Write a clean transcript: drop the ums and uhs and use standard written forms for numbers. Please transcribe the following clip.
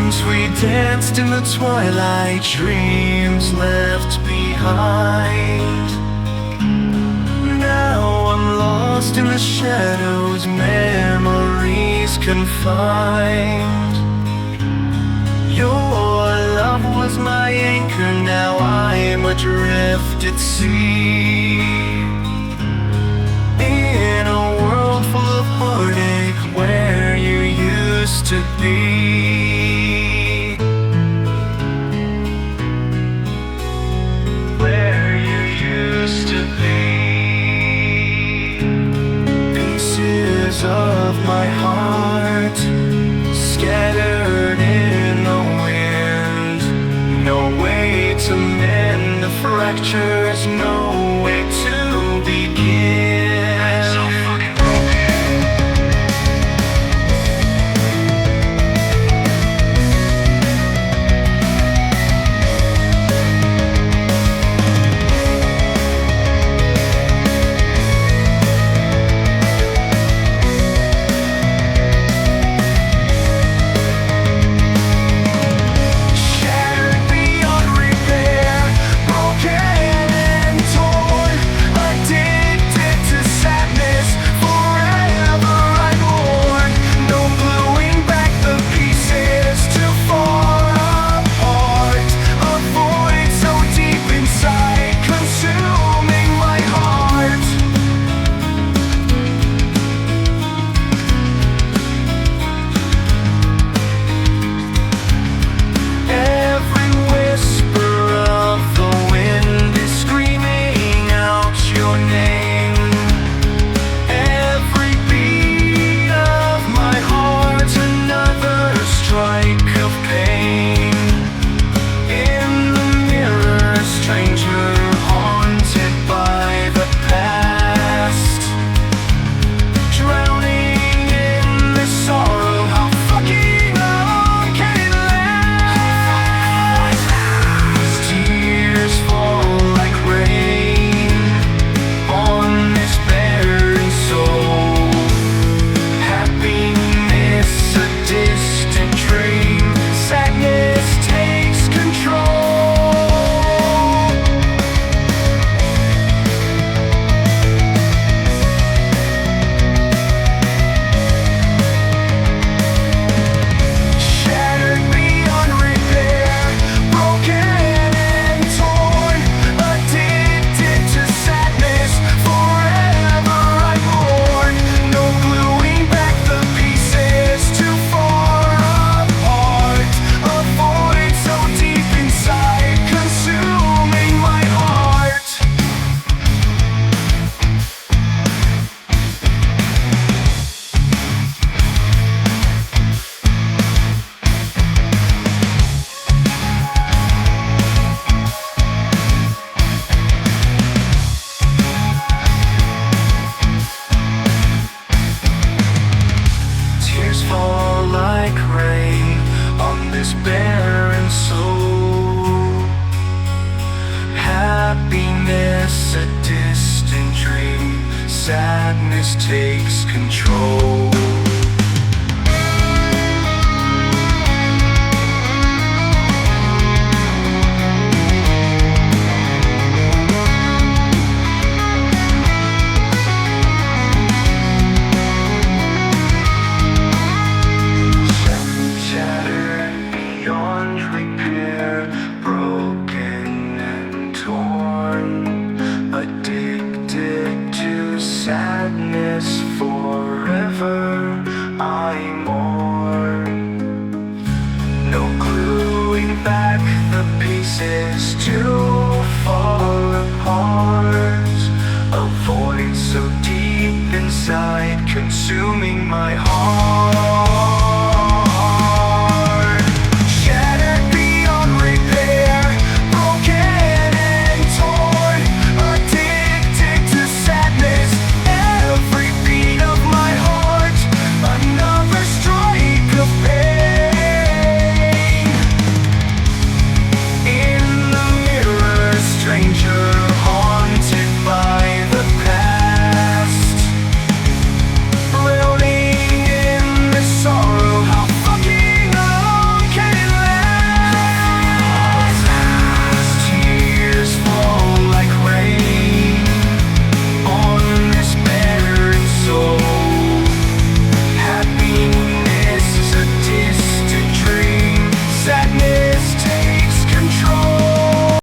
Once we danced in the twilight, dreams left behind. Now I'm lost in the shadows, memories confined. Your love was my anchor, now I'm adrift at sea. In a world full of heartache, where you used to be. Where you used to be. Pieces of my heart scattered in the wind. No way to mend the fractures, no way to begin. Barren soul, happiness a distant dream, sadness takes control. Sadness forever I mourn. No gluing back the pieces to fall apart. A void so deep inside, consuming my heart.